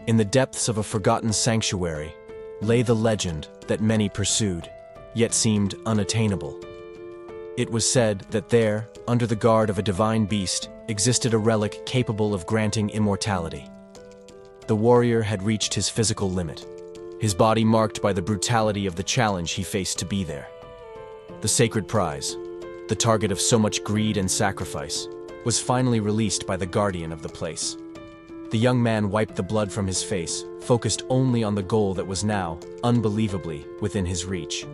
In the depths of a forgotten sanctuary lay the legend that many pursued, yet seemed unattainable. It was said that there, under the guard of a divine beast, existed a relic capable of granting immortality. The warrior had reached his physical limit, his body marked by the brutality of the challenge he faced to be there. The sacred prize, the target of so much greed and sacrifice, was finally released by the guardian of the place. The young man wiped the blood from his face, focused only on the goal that was now, unbelievably, within his reach.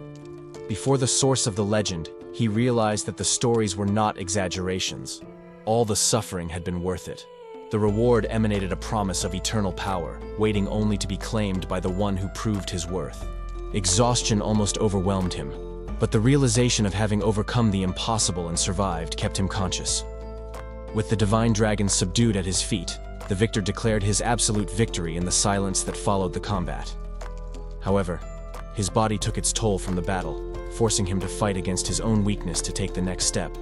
Before the source of the legend, he realized that the stories were not exaggerations. All the suffering had been worth it. The reward emanated a promise of eternal power, waiting only to be claimed by the one who proved his worth. Exhaustion almost overwhelmed him, but the realization of having overcome the impossible and survived kept him conscious. With the divine dragon subdued at his feet, the victor declared his absolute victory in the silence that followed the combat. However, his body took its toll from the battle, forcing him to fight against his own weakness to take the next step.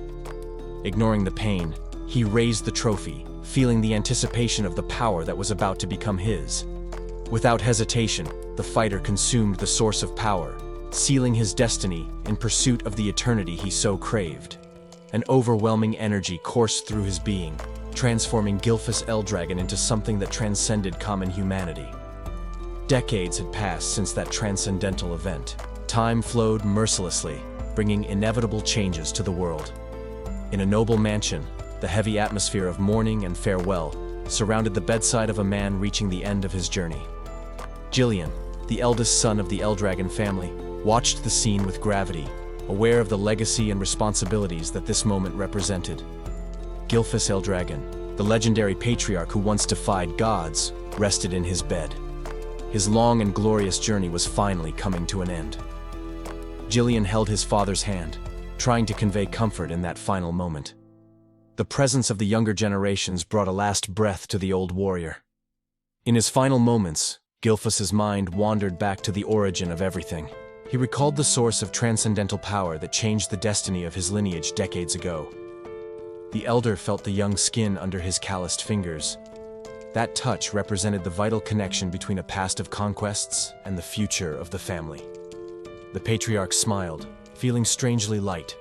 Ignoring the pain, he raised the trophy, feeling the anticipation of the power that was about to become his. Without hesitation, the fighter consumed the source of power, sealing his destiny in pursuit of the eternity he so craved. An overwhelming energy coursed through his being, transforming Gilphus Eldragon into something that transcended common humanity. Decades had passed since that transcendental event. Time flowed mercilessly, bringing inevitable changes to the world. In a noble mansion, the heavy atmosphere of mourning and farewell surrounded the bedside of a man reaching the end of his journey. Jillian, the eldest son of the Eldragon family, watched the scene with gravity, aware of the legacy and responsibilities that this moment represented. Gilphus Eldragon, the legendary patriarch who once defied gods, rested in his bed. His long and glorious journey was finally coming to an end. Jillian held his father's hand, trying to convey comfort in that final moment. The presence of the younger generations brought a last breath to the old warrior. In his final moments, Gilphus's mind wandered back to the origin of everything. He recalled the source of transcendental power that changed the destiny of his lineage decades ago. The elder felt the young skin under his calloused fingers. That touch represented the vital connection between a past of conquests and the future of the family. The patriarch smiled, feeling strangely light.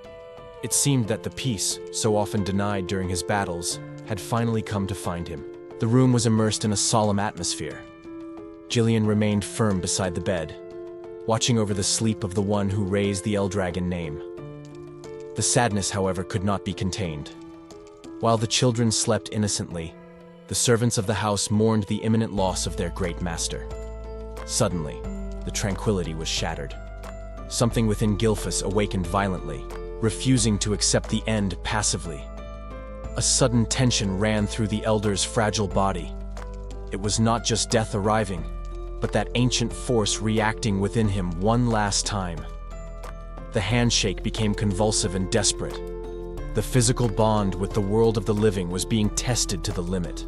It seemed that the peace, so often denied during his battles, had finally come to find him. The room was immersed in a solemn atmosphere. Jillian remained firm beside the bed, watching over the sleep of the one who raised the Eldragon name. The sadness, however, could not be contained. While the children slept innocently, the servants of the house mourned the imminent loss of their great master. Suddenly, the tranquility was shattered. Something within Gilphus awakened violently, refusing to accept the end passively. A sudden tension ran through the elder's fragile body. It was not just death arriving, but that ancient force reacting within him one last time. The handshake became convulsive and desperate. The physical bond with the world of the living was being tested to the limit.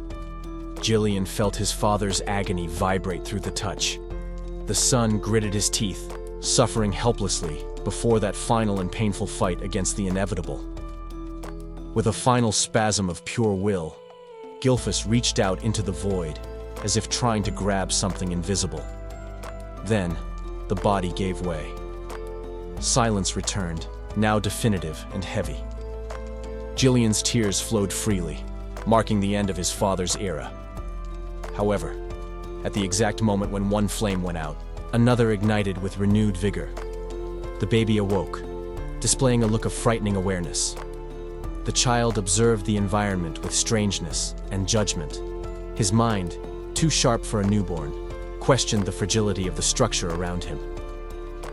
Jillian felt his father's agony vibrate through the touch. The son gritted his teeth, suffering helplessly before that final and painful fight against the inevitable. With a final spasm of pure will, Gilphus reached out into the void, as if trying to grab something invisible. Then, the body gave way. Silence returned, now definitive and heavy. Jillian's tears flowed freely, marking the end of his father's era. However, at the exact moment when one flame went out, another ignited with renewed vigor. The baby awoke, displaying a look of frightening awareness. The child observed the environment with strangeness and judgment. His mind, too sharp for a newborn, questioned the fragility of the structure around him.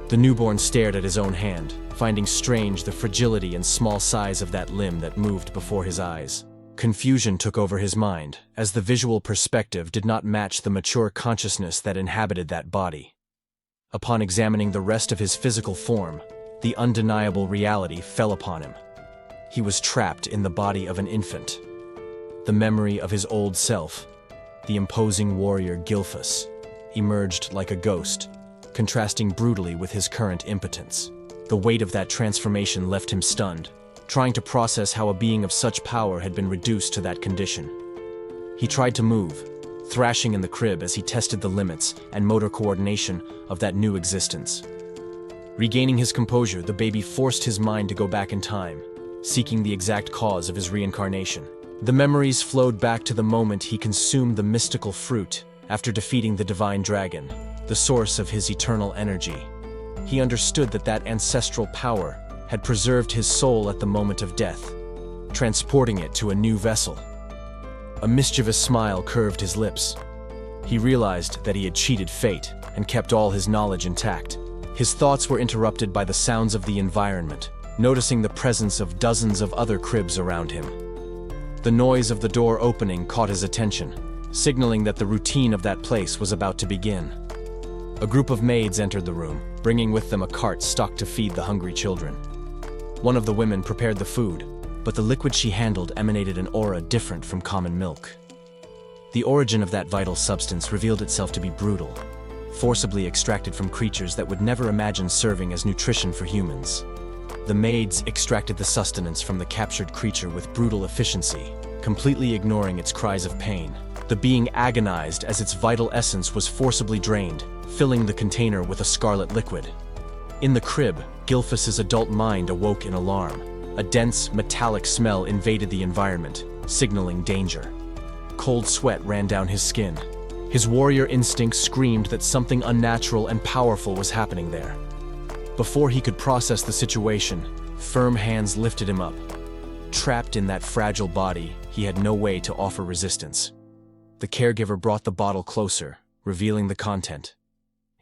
The newborn stared at his own hand, finding strange the fragility and small size of that limb that moved before his eyes. Confusion took over his mind, as the visual perspective did not match the mature consciousness that inhabited that body. Upon examining the rest of his physical form, the undeniable reality fell upon him. He was trapped in the body of an infant. The memory of his old self, the imposing warrior Gilphus, emerged like a ghost, contrasting brutally with his current impotence. The weight of that transformation left him stunned, trying to process how a being of such power had been reduced to that condition. He tried to move, thrashing in the crib as he tested the limits and motor coordination of that new existence. Regaining his composure, the baby forced his mind to go back in time, seeking the exact cause of his reincarnation. The memories flowed back to the moment he consumed the mystical fruit after defeating the divine dragon, the source of his eternal energy. He understood that ancestral power had preserved his soul at the moment of death, transporting it to a new vessel. A mischievous smile curved his lips. He realized that he had cheated fate and kept all his knowledge intact. His thoughts were interrupted by the sounds of the environment, noticing the presence of dozens of other cribs around him. The noise of the door opening caught his attention, signaling that the routine of that place was about to begin. A group of maids entered the room, bringing with them a cart stocked to feed the hungry children. One of the women prepared the food, but the liquid she handled emanated an aura different from common milk. The origin of that vital substance revealed itself to be brutal, forcibly extracted from creatures that would never imagine serving as nutrition for humans. The maids extracted the sustenance from the captured creature with brutal efficiency, completely ignoring its cries of pain. The being agonized as its vital essence was forcibly drained, filling the container with a scarlet liquid. In the crib, Gilfus's adult mind awoke in alarm. A dense, metallic smell invaded the environment, signaling danger. Cold sweat ran down his skin. His warrior instinct screamed that something unnatural and powerful was happening there. Before he could process the situation, firm hands lifted him up. Trapped in that fragile body, he had no way to offer resistance. The caregiver brought the bottle closer, revealing the content.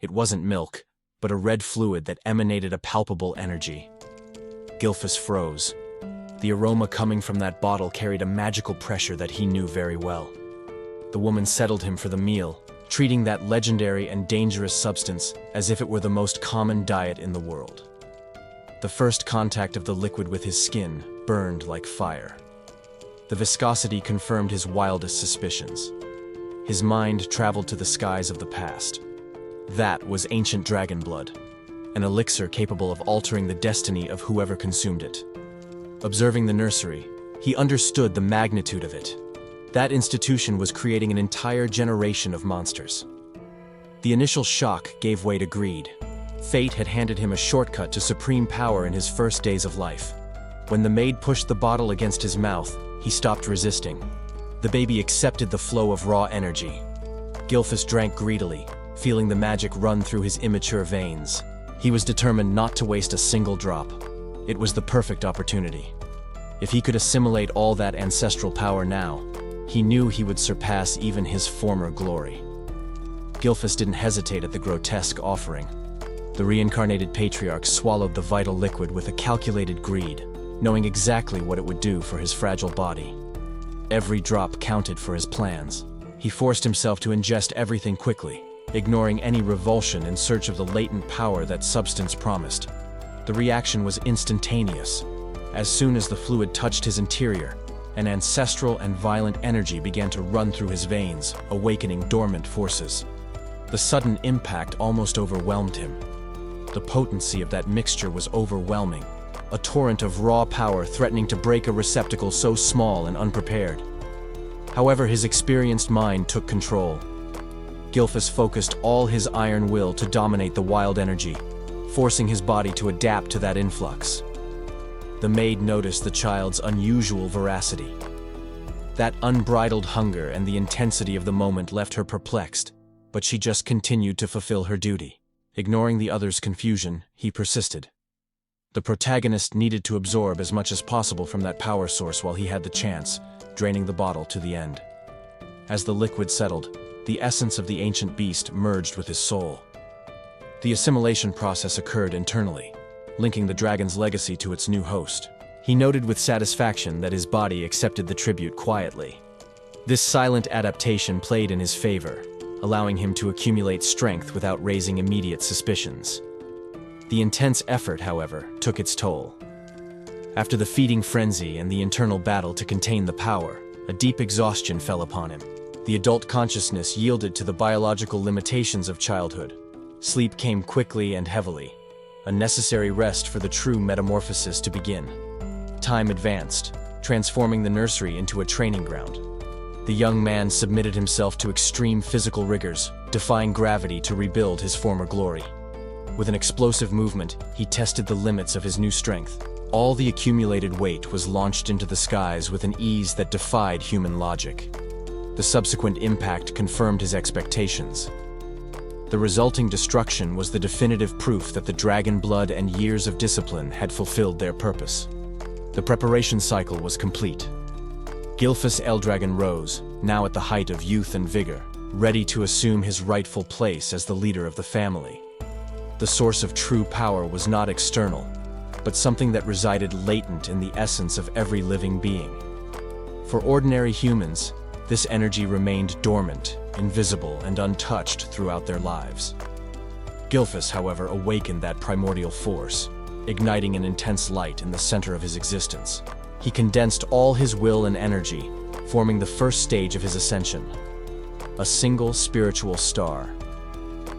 It wasn't milk, but a red fluid that emanated a palpable energy. Gilfus froze. The aroma coming from that bottle carried a magical pressure that he knew very well. The woman settled him for the meal, treating that legendary and dangerous substance as if it were the most common diet in the world. The first contact of the liquid with his skin burned like fire. The viscosity confirmed his wildest suspicions. His mind traveled to the skies of the past. That was ancient dragon blood, an elixir capable of altering the destiny of whoever consumed it. Observing the nursery, he understood the magnitude of it. That institution was creating an entire generation of monsters. The initial shock gave way to greed. Fate had handed him a shortcut to supreme power in his first days of life. When the maid pushed the bottle against his mouth, he stopped resisting. The baby accepted the flow of raw energy. Gilfus drank greedily, feeling the magic run through his immature veins. He was determined not to waste a single drop. It was the perfect opportunity. If he could assimilate all that ancestral power now, he knew he would surpass even his former glory. Gilfus didn't hesitate at the grotesque offering. The reincarnated patriarch swallowed the vital liquid with a calculated greed, knowing exactly what it would do for his fragile body. Every drop counted for his plans. He forced himself to ingest everything quickly, ignoring any revulsion in search of the latent power that substance promised. The reaction was instantaneous. As soon as the fluid touched his interior, an ancestral and violent energy began to run through his veins, awakening dormant forces. The sudden impact almost overwhelmed him. The potency of that mixture was overwhelming, a torrent of raw power threatening to break a receptacle so small and unprepared. However, his experienced mind took control. Gilfus focused all his iron will to dominate the wild energy, forcing his body to adapt to that influx. The maid noticed the child's unusual voracity. That unbridled hunger and the intensity of the moment left her perplexed, but she just continued to fulfill her duty. Ignoring the other's confusion, he persisted. The protagonist needed to absorb as much as possible from that power source while he had the chance, draining the bottle to the end. As the liquid settled, the essence of the ancient beast merged with his soul. The assimilation process occurred internally, linking the dragon's legacy to its new host. He noted with satisfaction that his body accepted the tribute quietly. This silent adaptation played in his favor, allowing him to accumulate strength without raising immediate suspicions. The intense effort, however, took its toll. After the feeding frenzy and the internal battle to contain the power, a deep exhaustion fell upon him. The adult consciousness yielded to the biological limitations of childhood. Sleep came quickly and heavily, a necessary rest for the true metamorphosis to begin. Time advanced, transforming the nursery into a training ground. The young man submitted himself to extreme physical rigors, defying gravity to rebuild his former glory. With an explosive movement, he tested the limits of his new strength. All the accumulated weight was launched into the skies with an ease that defied human logic. The subsequent impact confirmed his expectations. The resulting destruction was the definitive proof that the dragon blood and years of discipline had fulfilled their purpose. The preparation cycle was complete. Gilfus Eldragon rose, now at the height of youth and vigor, ready to assume his rightful place as the leader of the family. The source of true power was not external, but something that resided latent in the essence of every living being. For ordinary humans, this energy remained dormant, invisible, and untouched throughout their lives. Gilfus, however, awakened that primordial force, igniting an intense light in the center of his existence. He condensed all his will and energy, forming the first stage of his ascension, a single spiritual star.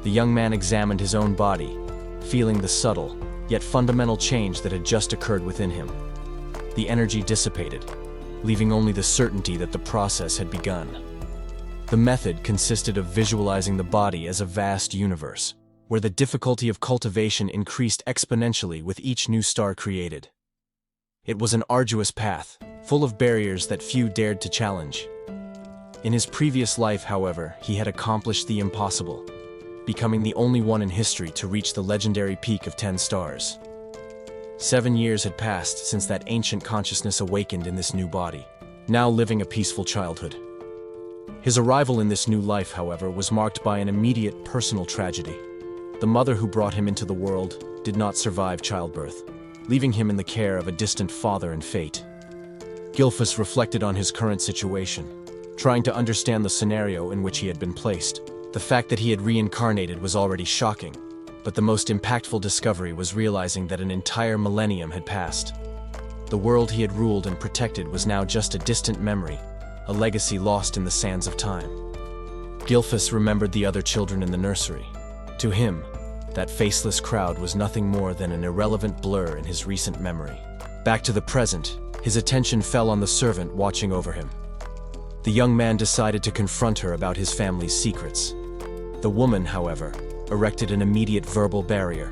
The young man examined his own body, feeling the subtle, yet fundamental change that had just occurred within him. The energy dissipated, leaving only the certainty that the process had begun. The method consisted of visualizing the body as a vast universe, where the difficulty of cultivation increased exponentially with each new star created. It was an arduous path, full of barriers that few dared to challenge. In his previous life, however, he had accomplished the impossible, becoming the only one in history to reach the legendary peak of 10 stars. 7 years had passed since that ancient consciousness awakened in this new body, now living a peaceful childhood. His arrival in this new life, however, was marked by an immediate personal tragedy. The mother who brought him into the world did not survive childbirth, leaving him in the care of a distant father and fate. Gilfus reflected on his current situation, trying to understand the scenario in which he had been placed. The fact that he had reincarnated was already shocking, but the most impactful discovery was realizing that an entire millennium had passed. The world he had ruled and protected was now just a distant memory, a legacy lost in the sands of time. Gilfus remembered the other children in the nursery. To him, that faceless crowd was nothing more than an irrelevant blur in his recent memory. Back to the present, his attention fell on the servant watching over him. The young man decided to confront her about his family's secrets. The woman, however, erected an immediate verbal barrier.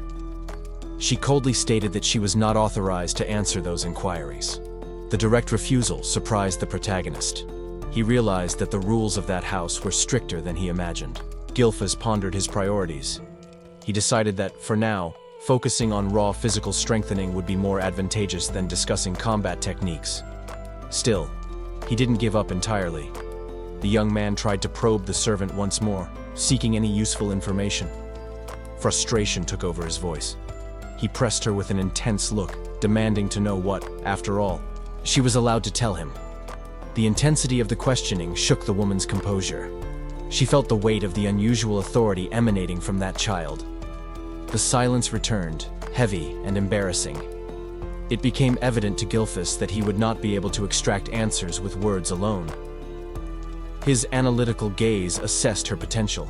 She coldly stated that she was not authorized to answer those inquiries. The direct refusal surprised the protagonist. He realized that the rules of that house were stricter than he imagined. Gilfus pondered his priorities. He decided that, for now, focusing on raw physical strengthening would be more advantageous than discussing combat techniques. Still, he didn't give up entirely. The young man tried to probe the servant once more, seeking any useful information. Frustration took over his voice. He pressed her with an intense look, demanding to know what, after all, she was allowed to tell him. The intensity of the questioning shook the woman's composure. She felt the weight of the unusual authority emanating from that child. The silence returned, heavy and embarrassing. It became evident to Gilfus that he would not be able to extract answers with words alone. His analytical gaze assessed her potential.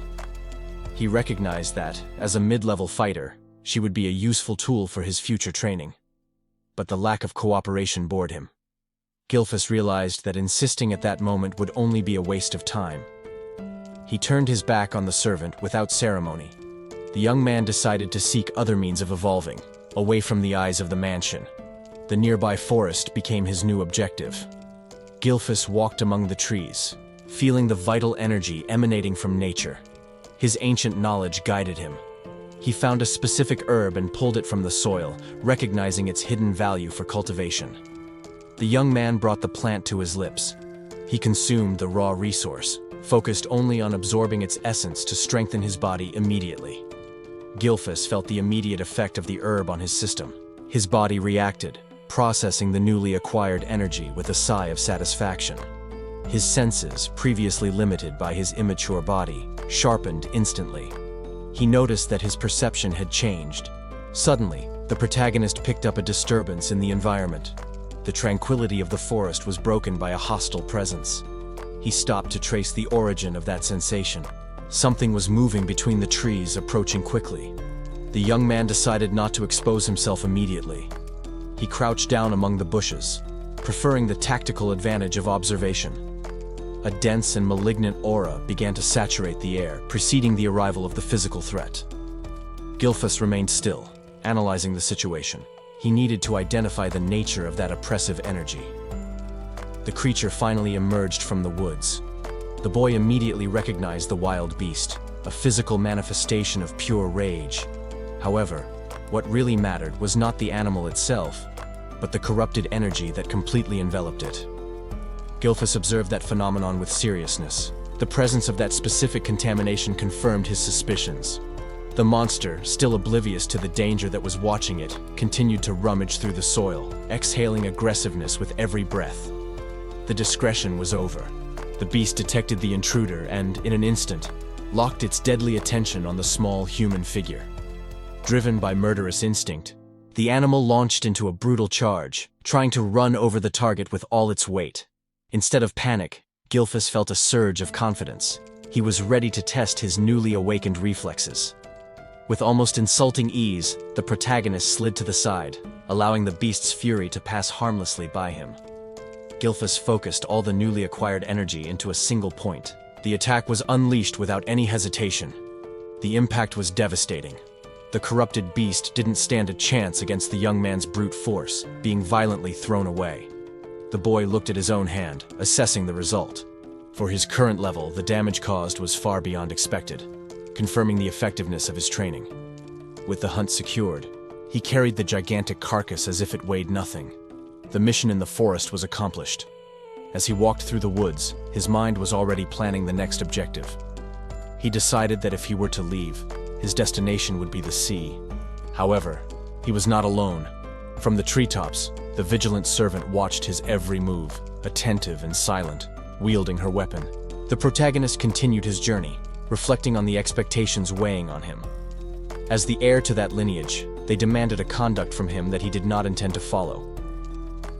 He recognized that, as a mid-level fighter, she would be a useful tool for his future training. But the lack of cooperation bored him. Gilfus realized that insisting at that moment would only be a waste of time. He turned his back on the servant without ceremony. The young man decided to seek other means of evolving, away from the eyes of the mansion. The nearby forest became his new objective. Gilfus walked among the trees, feeling the vital energy emanating from nature. His ancient knowledge guided him. He found a specific herb and pulled it from the soil, recognizing its hidden value for cultivation. The young man brought the plant to his lips. He consumed the raw resource, focused only on absorbing its essence to strengthen his body immediately. Gilfus felt the immediate effect of the herb on his system. His body reacted, processing the newly acquired energy with a sigh of satisfaction. His senses, previously limited by his immature body, sharpened instantly. He noticed that his perception had changed. Suddenly, the protagonist picked up a disturbance in the environment. The tranquility of the forest was broken by a hostile presence. He stopped to trace the origin of that sensation. Something was moving between the trees, approaching quickly. The young man decided not to expose himself immediately. He crouched down among the bushes, preferring the tactical advantage of observation. a dense and malignant aura began to saturate the air, preceding the arrival of the physical threat. Gilfus remained still, analyzing the situation. He needed to identify the nature of that oppressive energy. The creature finally emerged from the woods. The boy immediately recognized the wild beast, a physical manifestation of pure rage. However, what really mattered was not the animal itself, but the corrupted energy that completely enveloped it. Gilfus observed that phenomenon with seriousness. The presence of that specific contamination confirmed his suspicions. The monster, still oblivious to the danger that was watching it, continued to rummage through the soil, exhaling aggressiveness with every breath. The discretion was over. The beast detected the intruder and, in an instant, locked its deadly attention on the small human figure. Driven by murderous instinct, the animal launched into a brutal charge, trying to run over the target with all its weight. Instead of panic, Gilfus felt a surge of confidence. He was ready to test his newly awakened reflexes. With almost insulting ease, the protagonist slid to the side, allowing the beast's fury to pass harmlessly by him. Gilfus focused all the newly acquired energy into a single point. The attack was unleashed without any hesitation. The impact was devastating. The corrupted beast didn't stand a chance against the young man's brute force, being violently thrown away. The boy looked at his own hand, assessing the result. For his current level, the damage caused was far beyond expected, confirming the effectiveness of his training. With the hunt secured, he carried the gigantic carcass as if it weighed nothing. The mission in the forest was accomplished. As he walked through the woods, his mind was already planning the next objective. He decided that if he were to leave, his destination would be the sea. However, he was not alone. From the treetops, the vigilant servant watched his every move, attentive and silent, wielding her weapon. The protagonist continued his journey, reflecting on the expectations weighing on him. As the heir to that lineage, they demanded a conduct from him that he did not intend to follow.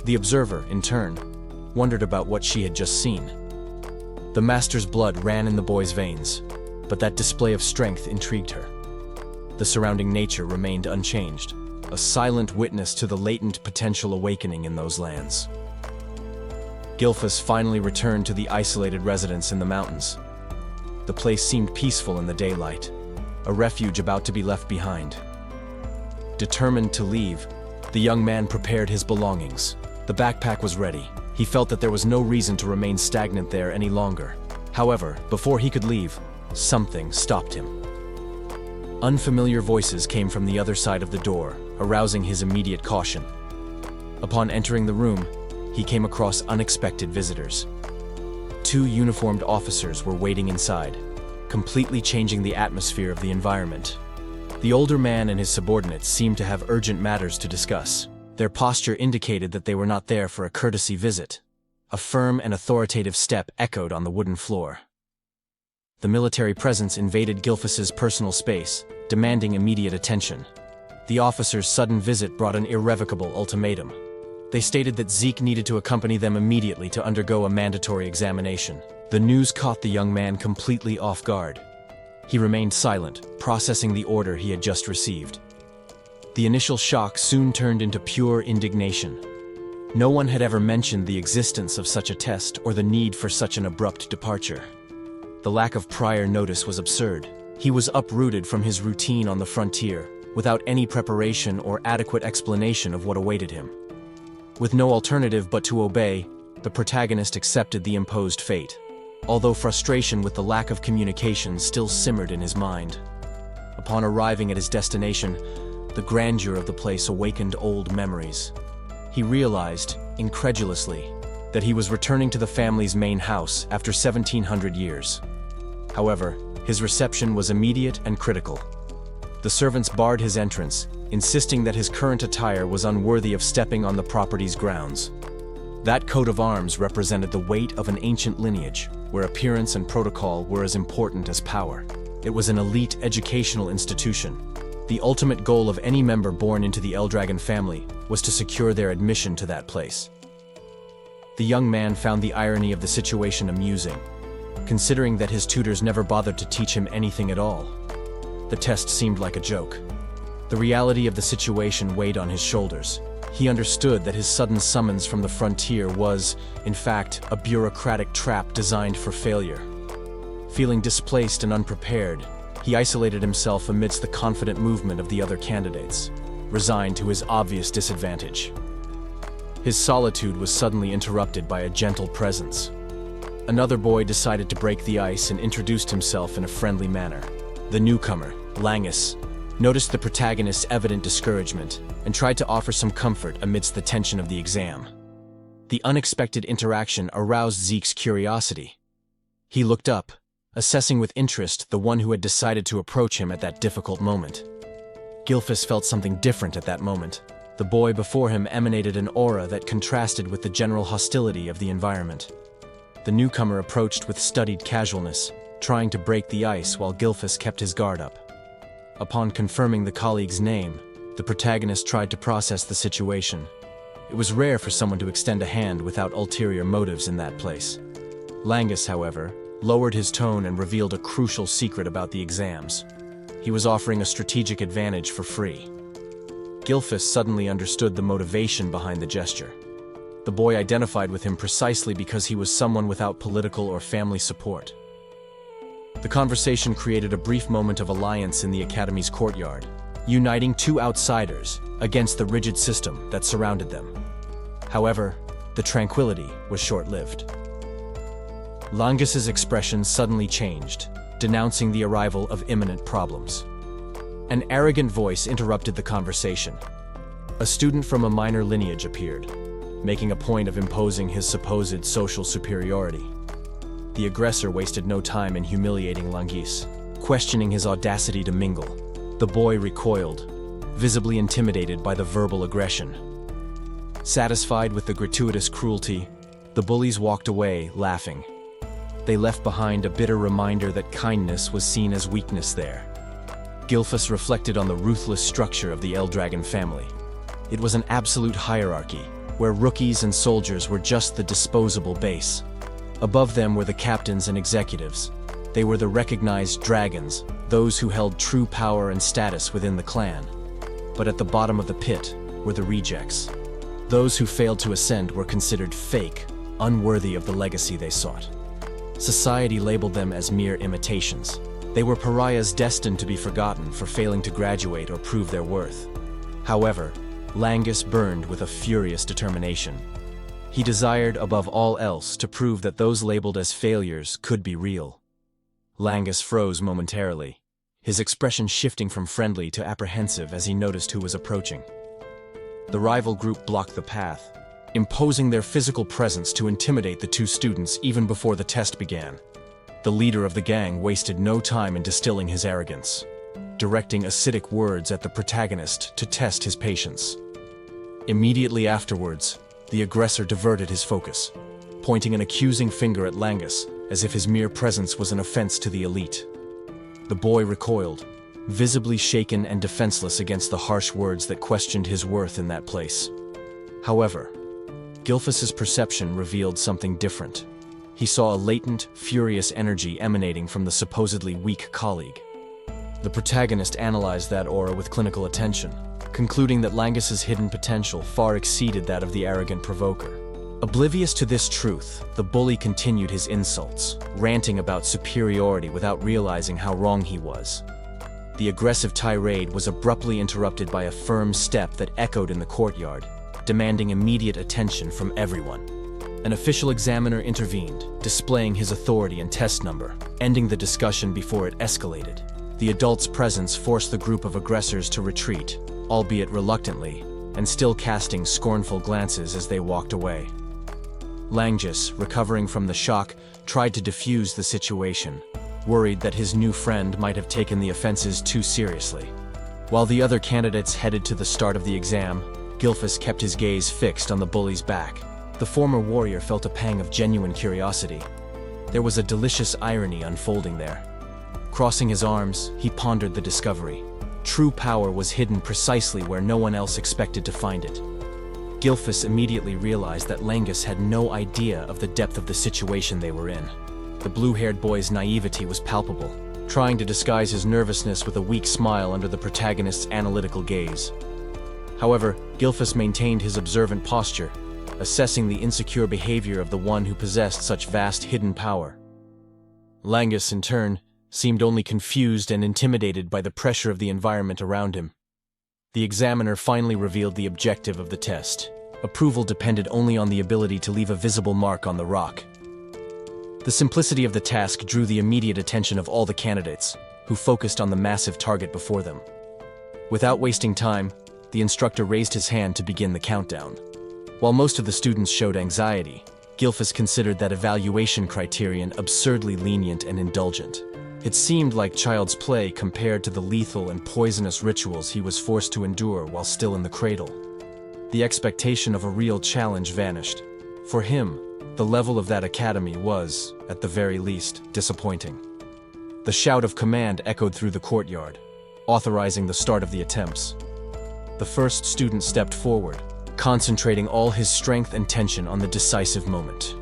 The observer, in turn, wondered about what she had just seen. The master's blood ran in the boy's veins, but that display of strength intrigued her. The surrounding nature remained unchanged, a silent witness to the latent potential awakening in those lands. Gilfus finally returned to the isolated residence in the mountains. The place seemed peaceful in the daylight, a refuge about to be left behind. Determined to leave, the young man prepared his belongings. The backpack was ready. He felt that there was no reason to remain stagnant there any longer. However, before he could leave, something stopped him. Unfamiliar voices came from the other side of the door, arousing his immediate caution. Upon entering the room, he came across unexpected visitors. Two uniformed officers were waiting inside, completely changing the atmosphere of the environment. The older man and his subordinates seemed to have urgent matters to discuss. Their posture indicated that they were not there for a courtesy visit. A firm and authoritative step echoed on the wooden floor. The military presence invaded Gilfus's personal space, demanding immediate attention. The officer's sudden visit brought an irrevocable ultimatum. They stated that Zeke needed to accompany them immediately to undergo a mandatory examination. The news caught the young man completely off guard. He remained silent, processing the order he had just received. The initial shock soon turned into pure indignation. No one had ever mentioned the existence of such a test or the need for such an abrupt departure. The lack of prior notice was absurd. He was uprooted from his routine on the frontier, without any preparation or adequate explanation of what awaited him. With no alternative but to obey, the protagonist accepted the imposed fate, although frustration with the lack of communication still simmered in his mind. Upon arriving at his destination, the grandeur of the place awakened old memories. He realized, incredulously, that he was returning to the family's main house after 1700 years. However, his reception was immediate and critical. The servants barred his entrance, insisting that his current attire was unworthy of stepping on the property's grounds. That coat of arms represented the weight of an ancient lineage, where appearance and protocol were as important as power. It was an elite educational institution. The ultimate goal of any member born into the Eldragon family was to secure their admission to that place. The young man found the irony of the situation amusing, considering that his tutors never bothered to teach him anything at all. The test seemed like a joke. The reality of the situation weighed on his shoulders. He understood that his sudden summons from the frontier was, in fact, a bureaucratic trap designed for failure. Feeling displaced and unprepared, he isolated himself amidst the confident movement of the other candidates, resigned to his obvious disadvantage. His solitude was suddenly interrupted by a gentle presence. Another boy decided to break the ice and introduced himself in a friendly manner. The newcomer, Langus, noticed the protagonist's evident discouragement and tried to offer some comfort amidst the tension of the exam. The unexpected interaction aroused Zeke's curiosity. He looked up, assessing with interest the one who had decided to approach him at that difficult moment. Gilfus felt something different at that moment. The boy before him emanated an aura that contrasted with the general hostility of the environment. The newcomer approached with studied casualness, trying to break the ice while Gilfus kept his guard up. Upon confirming the colleague's name, the protagonist tried to process the situation. It was rare for someone to extend a hand without ulterior motives in that place. Langus, however, lowered his tone and revealed a crucial secret about the exams. He was offering a strategic advantage for free. Gilfus suddenly understood the motivation behind the gesture. The boy identified with him precisely because he was someone without political or family support. The conversation created a brief moment of alliance in the academy's courtyard, uniting two outsiders against the rigid system that surrounded them. However, the tranquility was short-lived. Langus's expression suddenly changed, denouncing the arrival of imminent problems. An arrogant voice interrupted the conversation. A student from a minor lineage appeared, making a point of imposing his supposed social superiority. The aggressor wasted no time in humiliating Langus, questioning his audacity to mingle. The boy recoiled, visibly intimidated by the verbal aggression. Satisfied with the gratuitous cruelty, the bullies walked away, laughing. They left behind a bitter reminder that kindness was seen as weakness there. Gilfus reflected on the ruthless structure of the Eldragon family. It was an absolute hierarchy, where rookies and soldiers were just the disposable base. Above them were the captains and executives. They were the recognized dragons, those who held true power and status within the clan. But at the bottom of the pit were the rejects. Those who failed to ascend were considered fake, unworthy of the legacy they sought. Society labeled them as mere imitations. They were pariahs destined to be forgotten for failing to graduate or prove their worth. However, Langus burned with a furious determination. He desired, above all else, to prove that those labeled as failures could be real. Langus froze momentarily, his expression shifting from friendly to apprehensive as he noticed who was approaching. The rival group blocked the path, imposing their physical presence to intimidate the two students even before the test began. The leader of the gang wasted no time in distilling his arrogance, directing acidic words at the protagonist to test his patience. Immediately afterwards, the aggressor diverted his focus, pointing an accusing finger at Langus as if his mere presence was an offense to the elite. The boy recoiled, visibly shaken and defenseless against the harsh words that questioned his worth in that place. However, Gilfus's perception revealed something different. He saw a latent, furious energy emanating from the supposedly weak colleague. The protagonist analyzed that aura with clinical attention, concluding that Langus's hidden potential far exceeded that of the arrogant provoker. Oblivious to this truth, the bully continued his insults, ranting about superiority without realizing how wrong he was. The aggressive tirade was abruptly interrupted by a firm step that echoed in the courtyard, demanding immediate attention from everyone. An official examiner intervened, displaying his authority and test number, ending the discussion before it escalated. The adult's presence forced the group of aggressors to retreat, albeit reluctantly, and still casting scornful glances as they walked away. Langus, recovering from the shock, tried to defuse the situation, worried that his new friend might have taken the offenses too seriously. While the other candidates headed to the start of the exam, Gilfus kept his gaze fixed on the bully's back. The former warrior felt a pang of genuine curiosity. There was a delicious irony unfolding there. Crossing his arms, he pondered the discovery. True power was hidden precisely where no one else expected to find it. Gilfus immediately realized that Langus had no idea of the depth of the situation they were in. The blue-haired boy's naivety was palpable, trying to disguise his nervousness with a weak smile under the protagonist's analytical gaze. However, Gilphus maintained his observant posture, assessing the insecure behavior of the one who possessed such vast hidden power. Langus, in turn, seemed only confused and intimidated by the pressure of the environment around him. The examiner finally revealed the objective of the test. Approval depended only on the ability to leave a visible mark on the rock. The simplicity of the task drew the immediate attention of all the candidates, who focused on the massive target before them. Without wasting time, the instructor raised his hand to begin the countdown. While most of the students showed anxiety, Gilphus considered that evaluation criterion absurdly lenient and indulgent. It seemed like child's play compared to the lethal and poisonous rituals he was forced to endure while still in the cradle. The expectation of a real challenge vanished. For him, the level of that academy was, at the very least, disappointing. The shout of command echoed through the courtyard, authorizing the start of the attempts. The first student stepped forward, concentrating all his strength and tension on the decisive moment.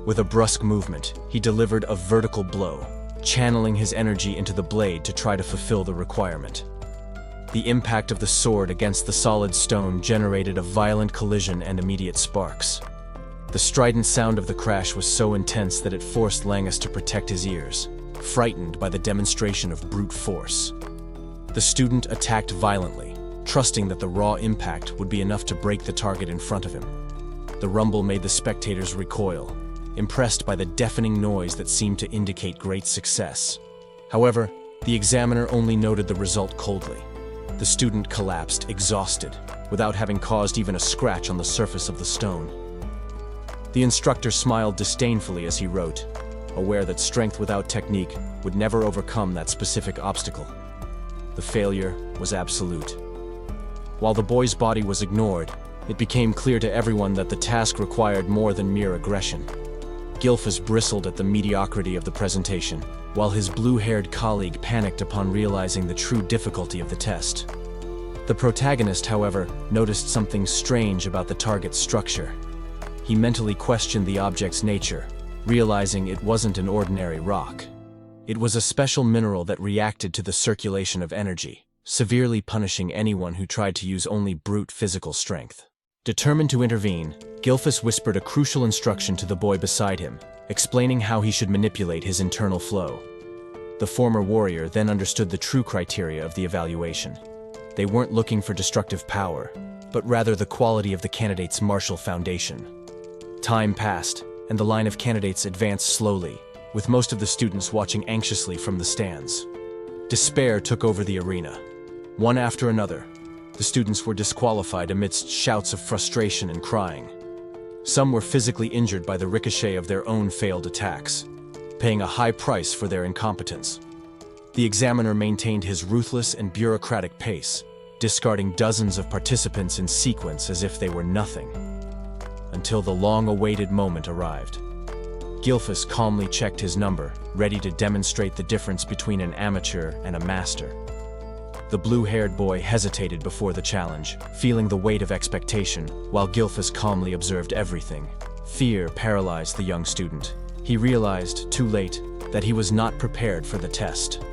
With a brusque movement, he delivered a vertical blow, channeling his energy into the blade to try to fulfill the requirement. The impact of the sword against the solid stone generated a violent collision and immediate sparks. The strident sound of the crash was so intense that it forced Langus to protect his ears, frightened by the demonstration of brute force. The student attacked violently, trusting that the raw impact would be enough to break the target in front of him. The rumble made the spectators recoil, impressed by the deafening noise that seemed to indicate great success. However, the examiner only noted the result coldly. The student collapsed, exhausted, without having caused even a scratch on the surface of the stone. The instructor smiled disdainfully as he wrote, aware that strength without technique would never overcome that specific obstacle. The failure was absolute. While the boy's body was ignored, it became clear to everyone that the task required more than mere aggression. Gilphus bristled at the mediocrity of the presentation, while his blue-haired colleague panicked upon realizing the true difficulty of the test. The protagonist, however, noticed something strange about the target's structure. He mentally questioned the object's nature, realizing it wasn't an ordinary rock. It was a special mineral that reacted to the circulation of energy, severely punishing anyone who tried to use only brute physical strength. Determined to intervene, Gilphus whispered a crucial instruction to the boy beside him, explaining how he should manipulate his internal flow. The former warrior then understood the true criteria of the evaluation. They weren't looking for destructive power, but rather the quality of the candidate's martial foundation. Time passed, and the line of candidates advanced slowly, with most of the students watching anxiously from the stands. Despair took over the arena. One after another, the students were disqualified amidst shouts of frustration and crying. Some were physically injured by the ricochet of their own failed attacks, paying a high price for their incompetence. The examiner maintained his ruthless and bureaucratic pace, discarding dozens of participants in sequence as if they were nothing, until the long-awaited moment arrived. Gilphus calmly checked his number, ready to demonstrate the difference between an amateur and a master. The blue-haired boy hesitated before the challenge, feeling the weight of expectation, while Gilphus calmly observed everything. Fear paralyzed the young student. He realized, too late, that he was not prepared for the test.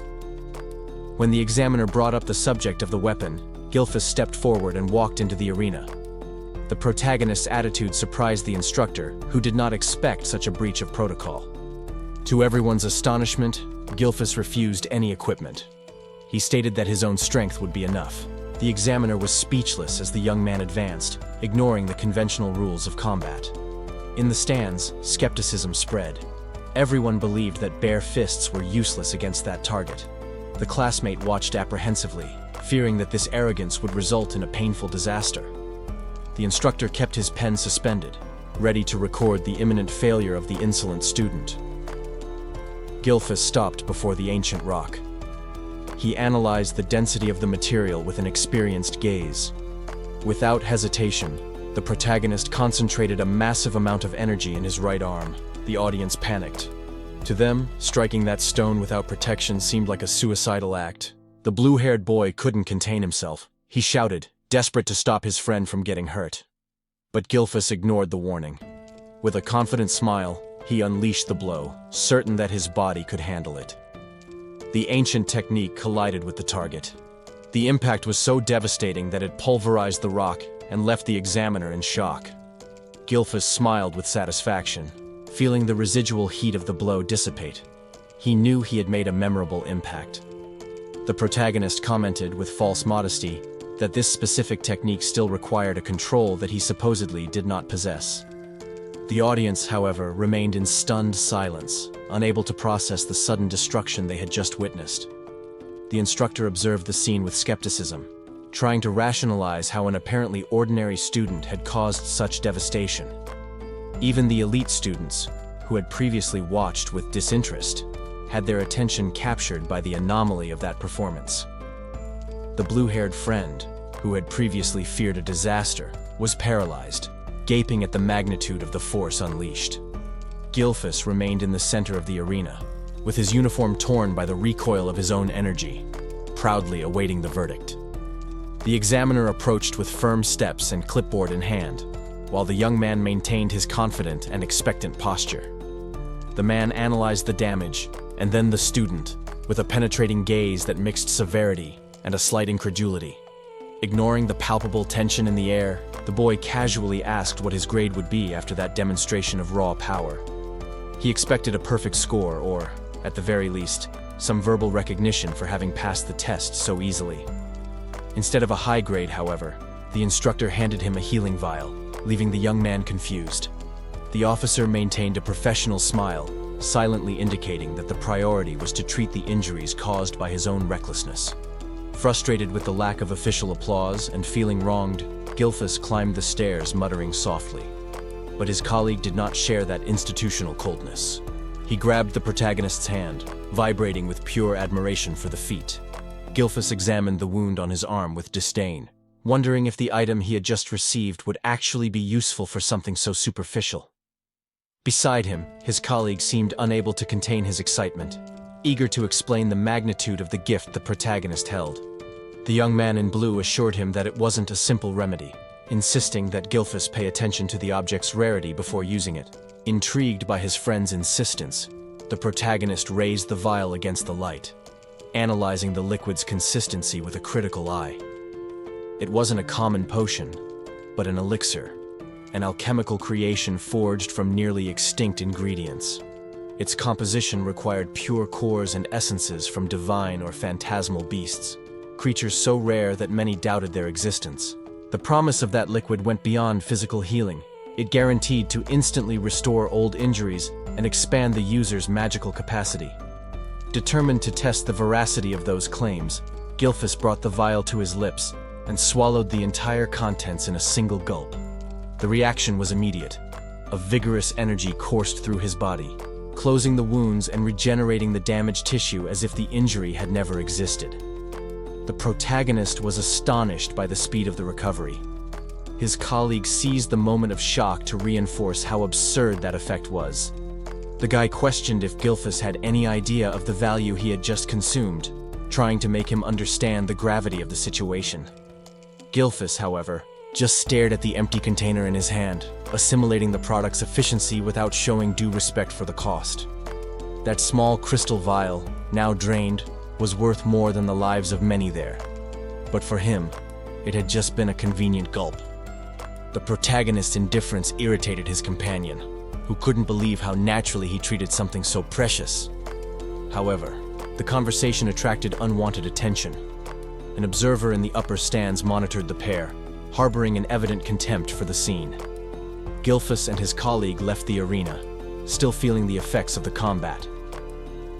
When the examiner brought up the subject of the weapon, Gilphus stepped forward and walked into the arena. The protagonist's attitude surprised the instructor, who did not expect such a breach of protocol. To everyone's astonishment, Gilphus refused any equipment. He stated that his own strength would be enough. The examiner was speechless as the young man advanced, ignoring the conventional rules of combat. In the stands, skepticism spread. Everyone believed that bare fists were useless against that target. The classmate watched apprehensively, fearing that this arrogance would result in a painful disaster. The instructor kept his pen suspended, ready to record the imminent failure of the insolent student. Gilphus stopped before the ancient rock. He analyzed the density of the material with an experienced gaze. Without hesitation, the protagonist concentrated a massive amount of energy in his right arm. The audience panicked. To them, striking that stone without protection seemed like a suicidal act. The blue-haired boy couldn't contain himself. He shouted, desperate to stop his friend from getting hurt. But Gilphus ignored the warning. With a confident smile, he unleashed the blow, certain that his body could handle it. The ancient technique collided with the target. The impact was so devastating that it pulverized the rock and left the examiner in shock. Gilfus smiled with satisfaction, feeling the residual heat of the blow dissipate. He knew he had made a memorable impact. The protagonist commented with false modesty that this specific technique still required a control that he supposedly did not possess. The audience, however, remained in stunned silence, unable to process the sudden destruction they had just witnessed. The instructor observed the scene with skepticism, trying to rationalize how an apparently ordinary student had caused such devastation. Even the elite students, who had previously watched with disinterest, had their attention captured by the anomaly of that performance. The blue-haired friend, who had previously feared a disaster, was paralyzed, gaping at the magnitude of the force unleashed. Gilfus remained in the center of the arena, with his uniform torn by the recoil of his own energy, proudly awaiting the verdict. The examiner approached with firm steps and clipboard in hand, while the young man maintained his confident and expectant posture. The man analyzed the damage, and then the student, with a penetrating gaze that mixed severity and a slight incredulity. Ignoring the palpable tension in the air, the boy casually asked what his grade would be after that demonstration of raw power. He expected a perfect score or, at the very least, some verbal recognition for having passed the test so easily. Instead of a high grade, however, the instructor handed him a healing vial, leaving the young man confused. The officer maintained a professional smile, silently indicating that the priority was to treat the injuries caused by his own recklessness. Frustrated with the lack of official applause and feeling wronged, Gilfus climbed the stairs, muttering softly. But his colleague did not share that institutional coldness. He grabbed the protagonist's hand, vibrating with pure admiration for the feat. Gilfus examined the wound on his arm with disdain, wondering if the item he had just received would actually be useful for something so superficial. Beside him, his colleague seemed unable to contain his excitement, eager to explain the magnitude of the gift the protagonist held. The young man in blue assured him that it wasn't a simple remedy, insisting that Gilfus pay attention to the object's rarity before using it. Intrigued by his friend's insistence, the protagonist raised the vial against the light, analyzing the liquid's consistency with a critical eye. It wasn't a common potion, but an elixir, an alchemical creation forged from nearly extinct ingredients. Its composition required pure cores and essences from divine or phantasmal beasts, creatures so rare that many doubted their existence. The promise of that liquid went beyond physical healing. It guaranteed to instantly restore old injuries and expand the user's magical capacity. Determined to test the veracity of those claims, Gilfus brought the vial to his lips and swallowed the entire contents in a single gulp. The reaction was immediate. A vigorous energy coursed through his body, closing the wounds and regenerating the damaged tissue as if the injury had never existed. The protagonist was astonished by the speed of the recovery. His colleague seized the moment of shock to reinforce how absurd that effect was. The guy questioned if Gilfus had any idea of the value he had just consumed, trying to make him understand the gravity of the situation. Gilfus, however, just stared at the empty container in his hand, assimilating the product's efficiency without showing due respect for the cost. That small crystal vial, now drained, was worth more than the lives of many there. But for him, it had just been a convenient gulp. The protagonist's indifference irritated his companion, who couldn't believe how naturally he treated something so precious. However, the conversation attracted unwanted attention. An observer in the upper stands monitored the pair, harboring an evident contempt for the scene. Gilfus and his colleague left the arena, still feeling the effects of the combat.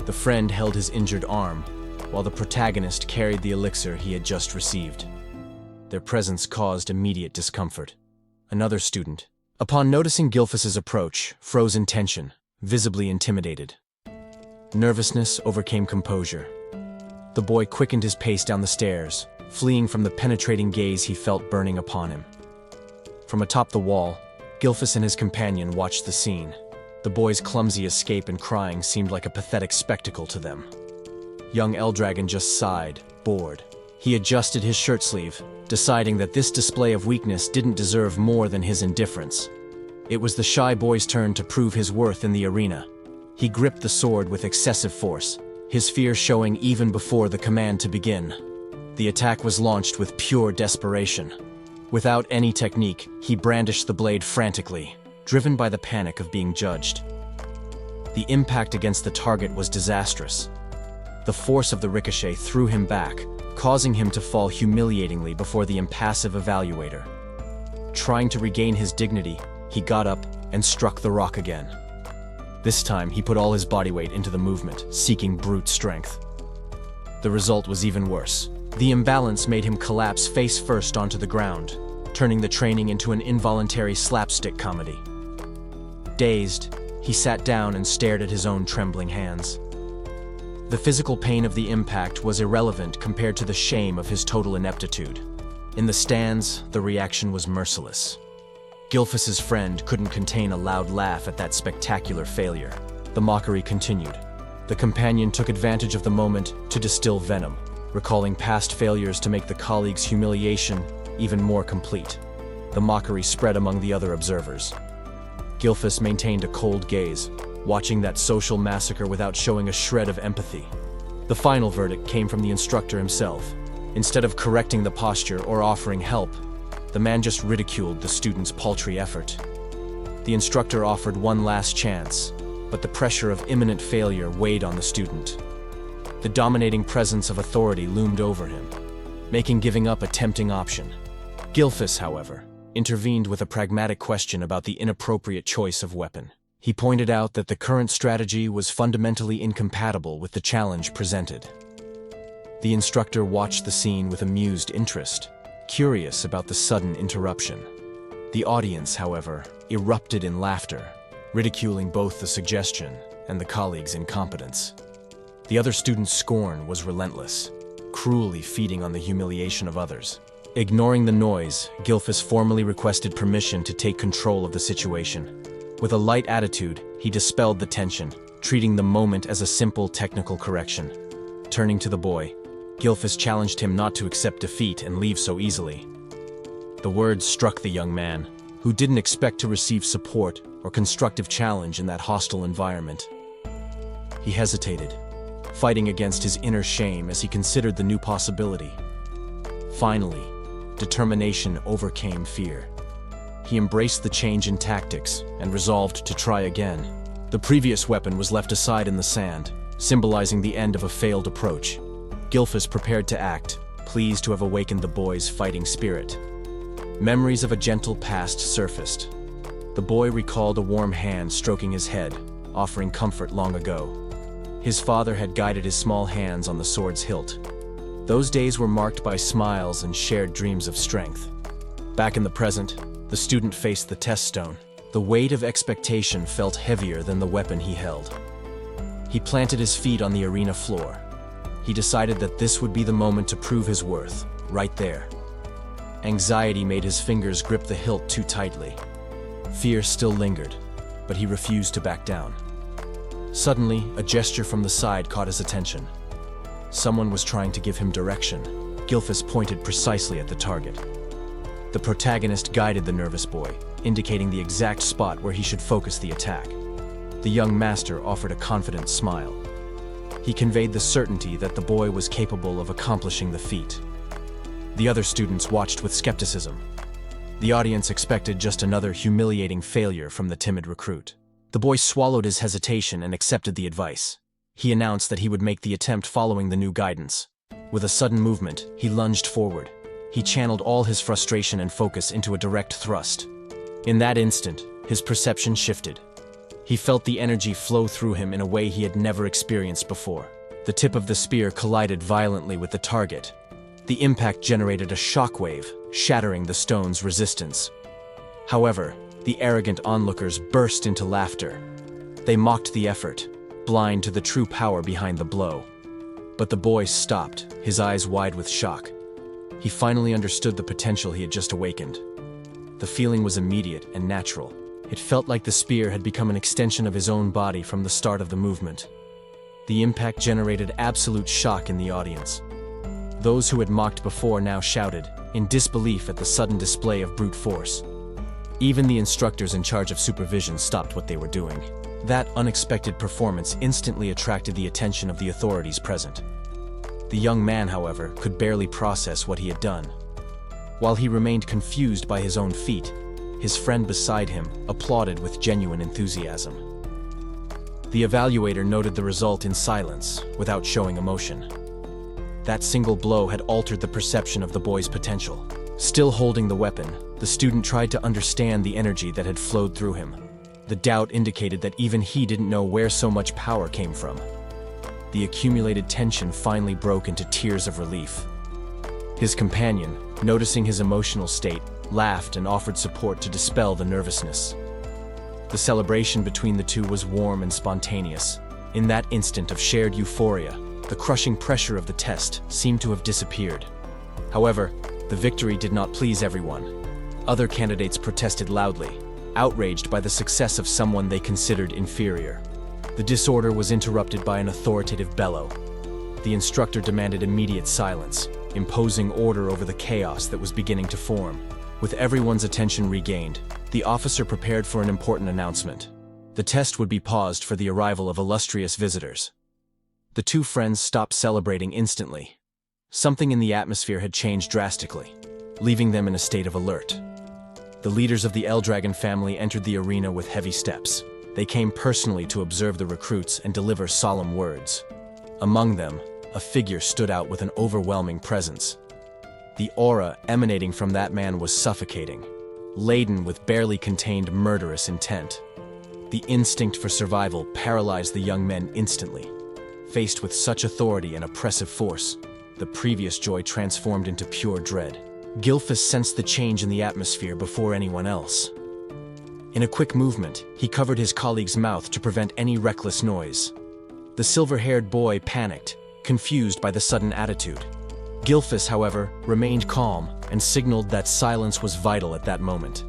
The friend held his injured arm, while the protagonist carried the elixir he had just received. Their presence caused immediate discomfort. Another student, upon noticing Gilfus's approach, froze in tension, visibly intimidated. Nervousness overcame composure. The boy quickened his pace down the stairs, fleeing from the penetrating gaze he felt burning upon him. From atop the wall, Gilfus and his companion watched the scene. The boy's clumsy escape and crying seemed like a pathetic spectacle to them. Young Eldragon just sighed, bored. He adjusted his shirt sleeve, deciding that this display of weakness didn't deserve more than his indifference. It was the shy boy's turn to prove his worth in the arena. He gripped the sword with excessive force, his fear showing even before the command to begin. The attack was launched with pure desperation. Without any technique, he brandished the blade frantically, driven by the panic of being judged. The impact against the target was disastrous. The force of the ricochet threw him back, causing him to fall humiliatingly before the impassive evaluator. Trying to regain his dignity, he got up and struck the rock again. This time, he put all his body weight into the movement, seeking brute strength. The result was even worse. The imbalance made him collapse face first onto the ground, turning the training into an involuntary slapstick comedy. Dazed, he sat down and stared at his own trembling hands. The physical pain of the impact was irrelevant compared to the shame of his total ineptitude. In the stands, the reaction was merciless. Gilfus's friend couldn't contain a loud laugh at that spectacular failure. The mockery continued. The companion took advantage of the moment to distill venom, recalling past failures to make the colleague's humiliation even more complete. The mockery spread among the other observers. Gilfus maintained a cold gaze, watching that social massacre without showing a shred of empathy. The final verdict came from the instructor himself. Instead of correcting the posture or offering help, the man just ridiculed the student's paltry effort. The instructor offered one last chance, but the pressure of imminent failure weighed on the student. The dominating presence of authority loomed over him, making giving up a tempting option. Gilfus, however, intervened with a pragmatic question about the inappropriate choice of weapon. He pointed out that the current strategy was fundamentally incompatible with the challenge presented. The instructor watched the scene with amused interest, curious about the sudden interruption. The audience, however, erupted in laughter, ridiculing both the suggestion and the colleague's incompetence. The other student's scorn was relentless, cruelly feeding on the humiliation of others. Ignoring the noise, Gilfus formally requested permission to take control of the situation. With a light attitude, he dispelled the tension, treating the moment as a simple technical correction. Turning to the boy, Gilfus challenged him not to accept defeat and leave so easily. The words struck the young man, who didn't expect to receive support or constructive challenge in that hostile environment. He hesitated, fighting against his inner shame as he considered the new possibility. Finally, determination overcame fear. He embraced the change in tactics and resolved to try again. The previous weapon was left aside in the sand, symbolizing the end of a failed approach. Gilfus prepared to act, pleased to have awakened the boy's fighting spirit. Memories of a gentle past surfaced. The boy recalled a warm hand stroking his head, offering comfort long ago. His father had guided his small hands on the sword's hilt. Those days were marked by smiles and shared dreams of strength. Back in the present, the student faced the test stone. The weight of expectation felt heavier than the weapon he held. He planted his feet on the arena floor. He decided that this would be the moment to prove his worth, right there. Anxiety made his fingers grip the hilt too tightly. Fear still lingered, but he refused to back down. Suddenly, a gesture from the side caught his attention. Someone was trying to give him direction. Gilfus pointed precisely at the target. The protagonist guided the nervous boy, indicating the exact spot where he should focus the attack. The young master offered a confident smile. He conveyed the certainty that the boy was capable of accomplishing the feat. The other students watched with skepticism. The audience expected just another humiliating failure from the timid recruit. The boy swallowed his hesitation and accepted the advice. He announced that he would make the attempt following the new guidance. With a sudden movement, he lunged forward. He channeled all his frustration and focus into a direct thrust. In that instant, his perception shifted. He felt the energy flow through him in a way he had never experienced before. The tip of the spear collided violently with the target. The impact generated a shockwave, shattering the stone's resistance. However, the arrogant onlookers burst into laughter. They mocked the effort, blind to the true power behind the blow. But the boy stopped, his eyes wide with shock. He finally understood the potential he had just awakened. The feeling was immediate and natural. It felt like the spear had become an extension of his own body from the start of the movement. The impact generated absolute shock in the audience. Those who had mocked before now shouted, in disbelief at the sudden display of brute force. Even the instructors in charge of supervision stopped what they were doing. That unexpected performance instantly attracted the attention of the authorities present. The young man, however, could barely process what he had done. While he remained confused by his own feat, his friend beside him applauded with genuine enthusiasm. The evaluator noted the result in silence, without showing emotion. That single blow had altered the perception of the boy's potential. Still holding the weapon, the student tried to understand the energy that had flowed through him. The doubt indicated that even he didn't know where so much power came from. The accumulated tension finally broke into tears of relief. His companion, noticing his emotional state, laughed and offered support to dispel the nervousness. The celebration between the two was warm and spontaneous. In that instant of shared euphoria, the crushing pressure of the test seemed to have disappeared. However, the victory did not please everyone. Other candidates protested loudly, outraged by the success of someone they considered inferior. The disorder was interrupted by an authoritative bellow. The instructor demanded immediate silence, imposing order over the chaos that was beginning to form. With everyone's attention regained, the officer prepared for an important announcement. The test would be paused for the arrival of illustrious visitors. The two friends stopped celebrating instantly. Something in the atmosphere had changed drastically, leaving them in a state of alert. The leaders of the Eldragon family entered the arena with heavy steps. They came personally to observe the recruits and deliver solemn words. Among them, a figure stood out with an overwhelming presence. The aura emanating from that man was suffocating, laden with barely contained murderous intent. The instinct for survival paralyzed the young men instantly. Faced with such authority and oppressive force, the previous joy transformed into pure dread. Gilfus sensed the change in the atmosphere before anyone else. In a quick movement, he covered his colleague's mouth to prevent any reckless noise. The silver-haired boy panicked, confused by the sudden attitude. Gilfus, however, remained calm and signaled that silence was vital at that moment.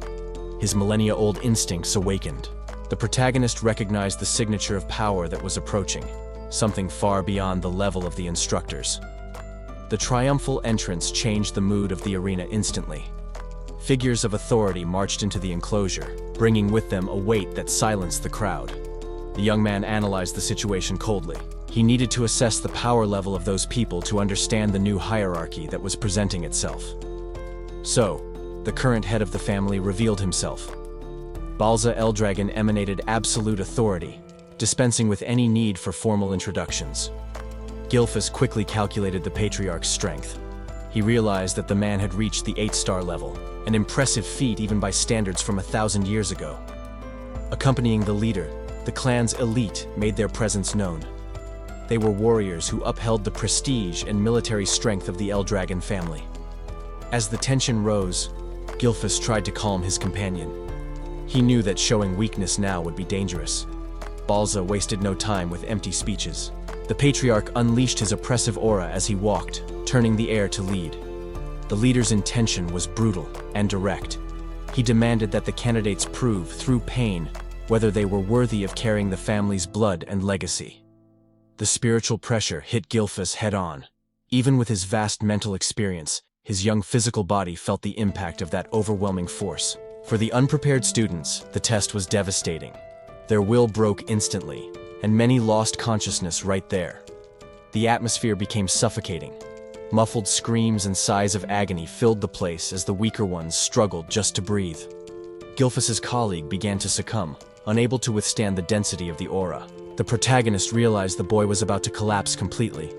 His millennia-old instincts awakened. The protagonist recognized the signature of power that was approaching, something far beyond the level of the instructors. The triumphal entrance changed the mood of the arena instantly. Figures of authority marched into the enclosure, bringing with them a weight that silenced the crowd. The young man analyzed the situation coldly. He needed to assess the power level of those people to understand the new hierarchy that was presenting itself. So, the current head of the family revealed himself. Balza Eldragon emanated absolute authority, dispensing with any need for formal introductions. Gilfus quickly calculated the Patriarch's strength. He realized that the man had reached the 8-star level, an impressive feat even by standards from 1,000 years ago. Accompanying the leader, the clan's elite made their presence known. They were warriors who upheld the prestige and military strength of the Eldragon family. As the tension rose, Gilfus tried to calm his companion. He knew that showing weakness now would be dangerous. Balza wasted no time with empty speeches. The Patriarch unleashed his oppressive aura as he walked, turning the air to lead. The leader's intention was brutal and direct. He demanded that the candidates prove, through pain, whether they were worthy of carrying the family's blood and legacy. The spiritual pressure hit Gilfus head-on. Even with his vast mental experience, his young physical body felt the impact of that overwhelming force. For the unprepared students, the test was devastating. Their will broke instantly, and many lost consciousness right there. The atmosphere became suffocating. Muffled screams and sighs of agony filled the place as the weaker ones struggled just to breathe. Gilfus's colleague began to succumb, unable to withstand the density of the aura. The protagonist realized the boy was about to collapse completely.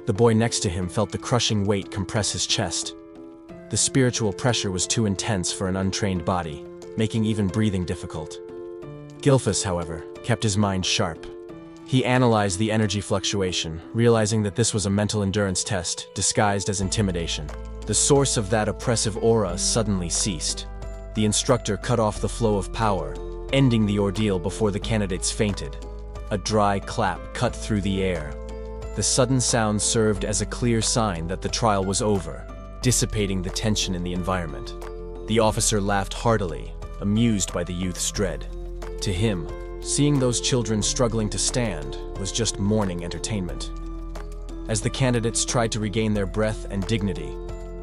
The boy next to him felt the crushing weight compress his chest. The spiritual pressure was too intense for an untrained body, making even breathing difficult. Gilfus, however, kept his mind sharp. He analyzed the energy fluctuation, realizing that this was a mental endurance test disguised as intimidation. The source of that oppressive aura suddenly ceased. The instructor cut off the flow of power, ending the ordeal before the candidates fainted. A dry clap cut through the air. The sudden sound served as a clear sign that the trial was over, dissipating the tension in the environment. The officer laughed heartily, amused by the youth's dread. To him, seeing those children struggling to stand was just morning entertainment. As the candidates tried to regain their breath and dignity,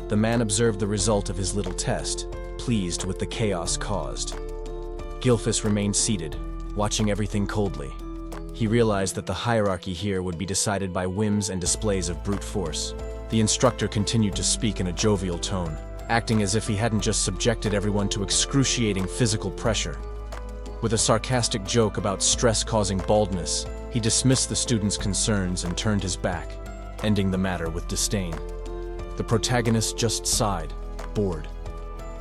the man observed the result of his little test, pleased with the chaos caused. Gilfus remained seated, watching everything coldly. He realized that the hierarchy here would be decided by whims and displays of brute force. The instructor continued to speak in a jovial tone, acting as if he hadn't just subjected everyone to excruciating physical pressure. With a sarcastic joke about stress causing baldness, he dismissed the students' concerns and turned his back, ending the matter with disdain. The protagonist just sighed, bored.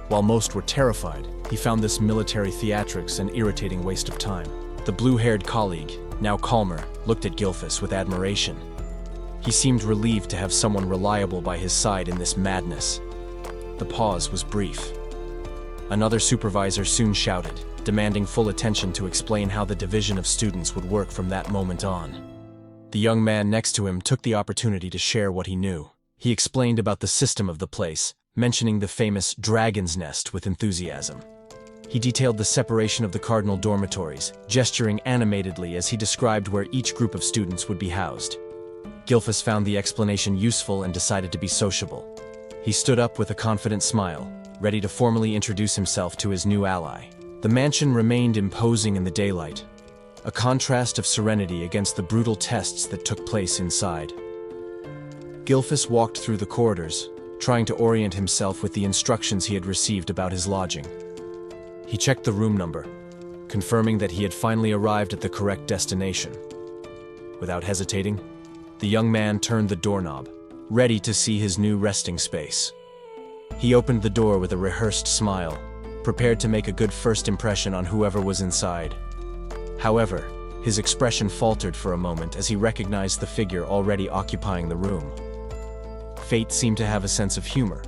While most were terrified, he found this military theatrics an irritating waste of time. The blue-haired colleague, now calmer, looked at Gilfus with admiration. He seemed relieved to have someone reliable by his side in this madness. The pause was brief. Another supervisor soon shouted, demanding full attention to explain how the division of students would work from that moment on. The young man next to him took the opportunity to share what he knew. He explained about the system of the place, mentioning the famous Dragon's Nest with enthusiasm. He detailed the separation of the cardinal dormitories, gesturing animatedly as he described where each group of students would be housed. Gilfus found the explanation useful and decided to be sociable. He stood up with a confident smile, ready to formally introduce himself to his new ally. The mansion remained imposing in the daylight, a contrast of serenity against the brutal tests that took place inside. Gilfus walked through the corridors, trying to orient himself with the instructions he had received about his lodging. He checked the room number, confirming that he had finally arrived at the correct destination. Without hesitating, the young man turned the doorknob, ready to see his new resting space. He opened the door with a rehearsed smile, prepared to make a good first impression on whoever was inside. However, his expression faltered for a moment as he recognized the figure already occupying the room. Fate seemed to have a sense of humor,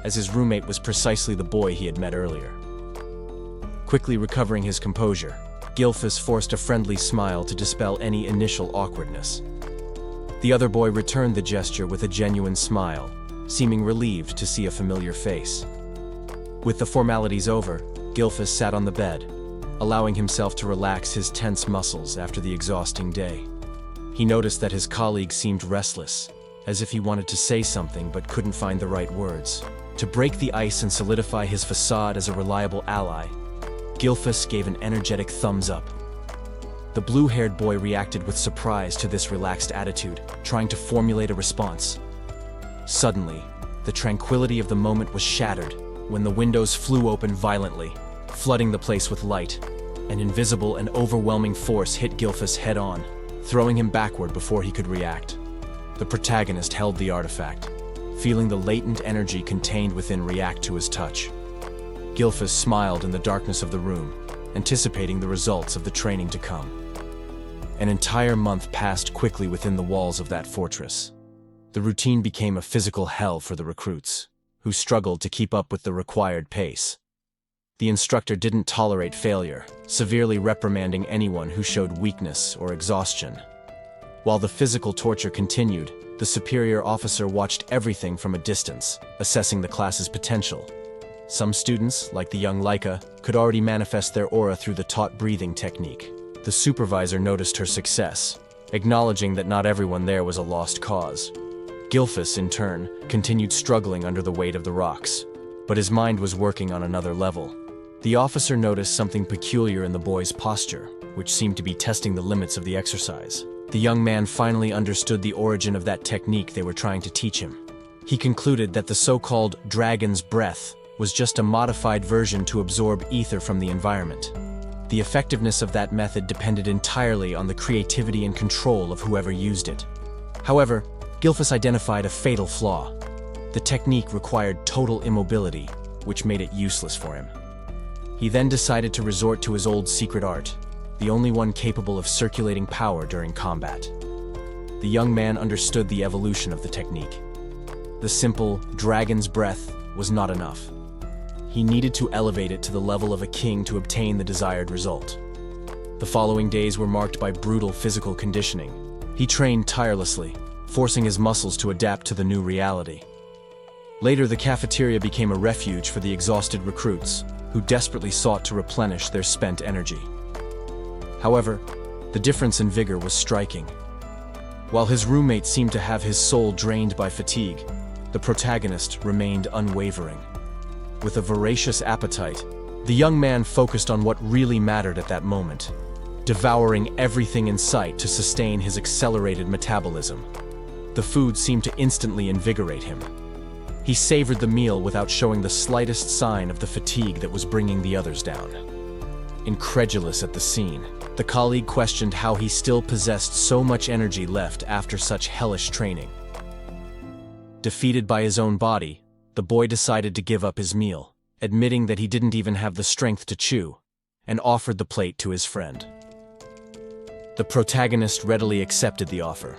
as his roommate was precisely the boy he had met earlier. Quickly recovering his composure, Gilfus forced a friendly smile to dispel any initial awkwardness. The other boy returned the gesture with a genuine smile, seeming relieved to see a familiar face. With the formalities over, Gilfus sat on the bed, allowing himself to relax his tense muscles after the exhausting day. He noticed that his colleague seemed restless, as if he wanted to say something but couldn't find the right words. To break the ice and solidify his facade as a reliable ally, Gilfus gave an energetic thumbs up. The blue-haired boy reacted with surprise to this relaxed attitude, trying to formulate a response. Suddenly, the tranquility of the moment was shattered when the windows flew open violently, flooding the place with light. An invisible and overwhelming force hit Gilfus head-on, throwing him backward before he could react. The protagonist held the artifact, feeling the latent energy contained within react to his touch. Gilfus smiled in the darkness of the room, anticipating the results of the training to come. An entire month passed quickly within the walls of that fortress. The routine became a physical hell for the recruits, who struggled to keep up with the required pace. The instructor didn't tolerate failure, severely reprimanding anyone who showed weakness or exhaustion. While the physical torture continued, the superior officer watched everything from a distance, assessing the class's potential. Some students, like the young Laika, could already manifest their aura through the taught breathing technique. The supervisor noticed her success, acknowledging that not everyone there was a lost cause. Gilfus, in turn, continued struggling under the weight of the rocks, but his mind was working on another level. The officer noticed something peculiar in the boy's posture, which seemed to be testing the limits of the exercise. The young man finally understood the origin of that technique they were trying to teach him. He concluded that the so-called dragon's breath was just a modified version to absorb ether from the environment. The effectiveness of that method depended entirely on the creativity and control of whoever used it. However, Gilfus identified a fatal flaw. The technique required total immobility, which made it useless for him. He then decided to resort to his old secret art, the only one capable of circulating power during combat. The young man understood the evolution of the technique. The simple dragon's breath was not enough. He needed to elevate it to the level of a king to obtain the desired result. The following days were marked by brutal physical conditioning. He trained tirelessly, forcing his muscles to adapt to the new reality. Later, the cafeteria became a refuge for the exhausted recruits, who desperately sought to replenish their spent energy. However, the difference in vigor was striking. While his roommate seemed to have his soul drained by fatigue, the protagonist remained unwavering. With a voracious appetite, the young man focused on what really mattered at that moment: devouring everything in sight to sustain his accelerated metabolism. The food seemed to instantly invigorate him. He savored the meal without showing the slightest sign of the fatigue that was bringing the others down. Incredulous at the scene, the colleague questioned how he still possessed so much energy left after such hellish training. Defeated by his own body, the boy decided to give up his meal, admitting that he didn't even have the strength to chew, and offered the plate to his friend. The protagonist readily accepted the offer,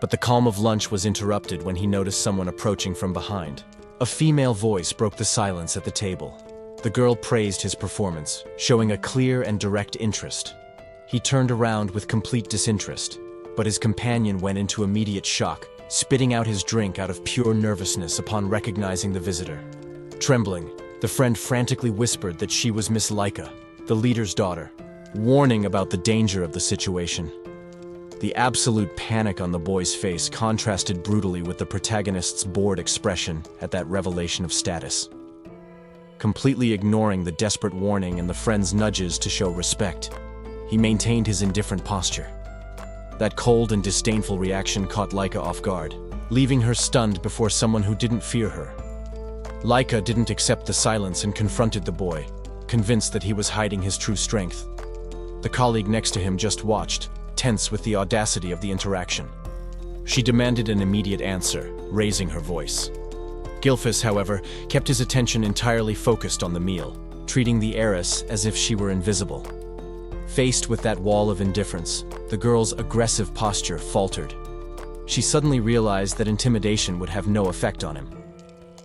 but the calm of lunch was interrupted when he noticed someone approaching from behind. A female voice broke the silence at the table. The girl praised his performance, showing a clear and direct interest. He turned around with complete disinterest, but his companion went into immediate shock, spitting out his drink out of pure nervousness upon recognizing the visitor. Trembling, the friend frantically whispered that she was Miss Laika, the leader's daughter, warning about the danger of the situation. The absolute panic on the boy's face contrasted brutally with the protagonist's bored expression at that revelation of status. Completely ignoring the desperate warning and the friend's nudges to show respect, he maintained his indifferent posture. That cold and disdainful reaction caught Laika off guard, leaving her stunned before someone who didn't fear her. Laika didn't accept the silence and confronted the boy, convinced that he was hiding his true strength. The colleague next to him just watched, tense with the audacity of the interaction. She demanded an immediate answer, raising her voice. Gilfus, however, kept his attention entirely focused on the meal, treating the heiress as if she were invisible. Faced with that wall of indifference, the girl's aggressive posture faltered. She suddenly realized that intimidation would have no effect on him.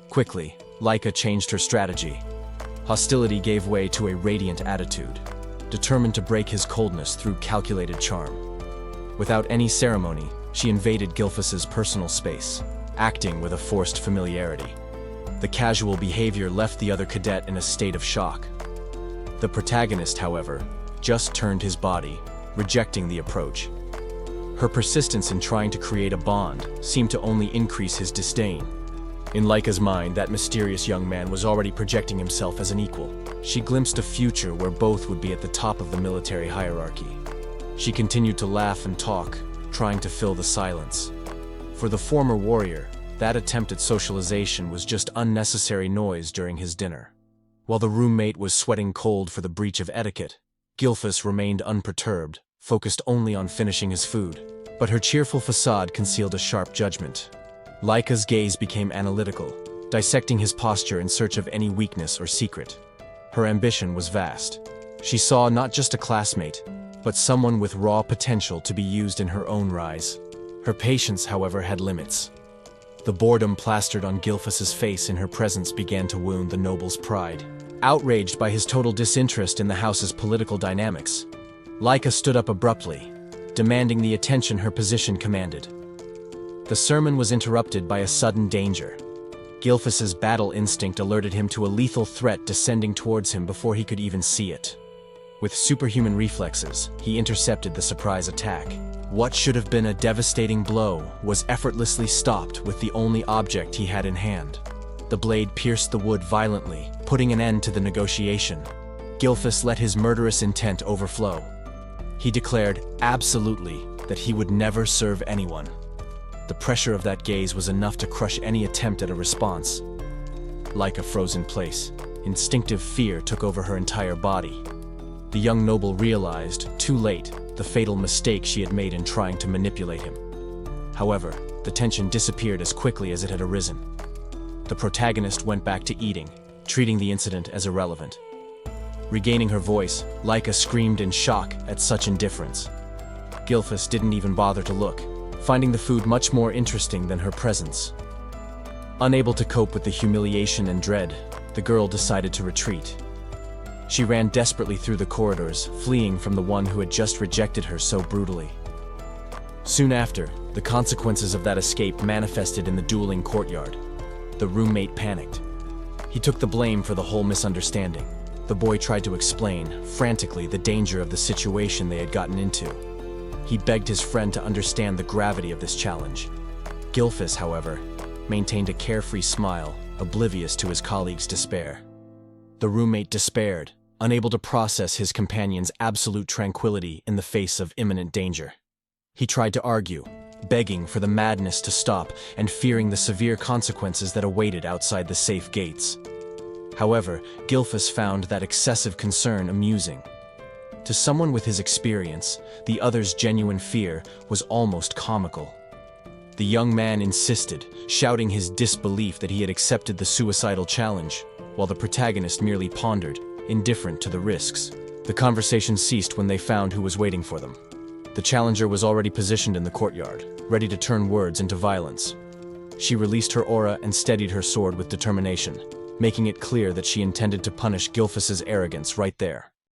Quickly, Laika changed her strategy. Hostility gave way to a radiant attitude, determined to break his coldness through calculated charm. Without any ceremony, she invaded Gilfus's personal space, acting with a forced familiarity. The casual behavior left the other cadet in a state of shock. The protagonist, however, just turned his body, rejecting the approach. Her persistence in trying to create a bond seemed to only increase his disdain. In Laika's mind, that mysterious young man was already projecting himself as an equal. She glimpsed a future where both would be at the top of the military hierarchy. She continued to laugh and talk, trying to fill the silence. For the former warrior, that attempt at socialization was just unnecessary noise during his dinner. While the roommate was sweating cold for the breach of etiquette, Gilfus remained unperturbed, focused only on finishing his food. But her cheerful facade concealed a sharp judgment. Laika's gaze became analytical, dissecting his posture in search of any weakness or secret. Her ambition was vast. She saw not just a classmate, but someone with raw potential to be used in her own rise. Her patience, however, had limits. The boredom plastered on Gilfus's face in her presence began to wound the noble's pride. Outraged by his total disinterest in the house's political dynamics, Laika stood up abruptly, demanding the attention her position commanded. The sermon was interrupted by a sudden danger. Gilfus's battle instinct alerted him to a lethal threat descending towards him before he could even see it. With superhuman reflexes, he intercepted the surprise attack. What should have been a devastating blow was effortlessly stopped with the only object he had in hand. The blade pierced the wood violently, putting an end to the negotiation. Gilfus let his murderous intent overflow. He declared, absolutely, that he would never serve anyone. The pressure of that gaze was enough to crush any attempt at a response. Laika froze in place. Instinctive fear took over her entire body. The young noble realized, too late, the fatal mistake she had made in trying to manipulate him. However, the tension disappeared as quickly as it had arisen. The protagonist went back to eating, treating the incident as irrelevant. Regaining her voice, Laika screamed in shock at such indifference. Gilfus didn't even bother to look, finding the food much more interesting than her presence. Unable to cope with the humiliation and dread, the girl decided to retreat. She ran desperately through the corridors, fleeing from the one who had just rejected her so brutally. Soon after, the consequences of that escape manifested in the dueling courtyard. The roommate panicked. He took the blame for the whole misunderstanding. The boy tried to explain, frantically, the danger of the situation they had gotten into. He begged his friend to understand the gravity of this challenge. Gilfus, however, maintained a carefree smile, oblivious to his colleague's despair. The roommate despaired, unable to process his companion's absolute tranquility in the face of imminent danger. He tried to argue, begging for the madness to stop and fearing the severe consequences that awaited outside the safe gates. However, Gilphus found that excessive concern amusing. To someone with his experience, the other's genuine fear was almost comical. The young man insisted, shouting his disbelief that he had accepted the suicidal challenge, while the protagonist merely pondered, indifferent to the risks. The conversation ceased when they found who was waiting for them. The challenger was already positioned in the courtyard, ready to turn words into violence. She released her aura and steadied her sword with determination, making it clear that she intended to punish Gilphus's arrogance right there.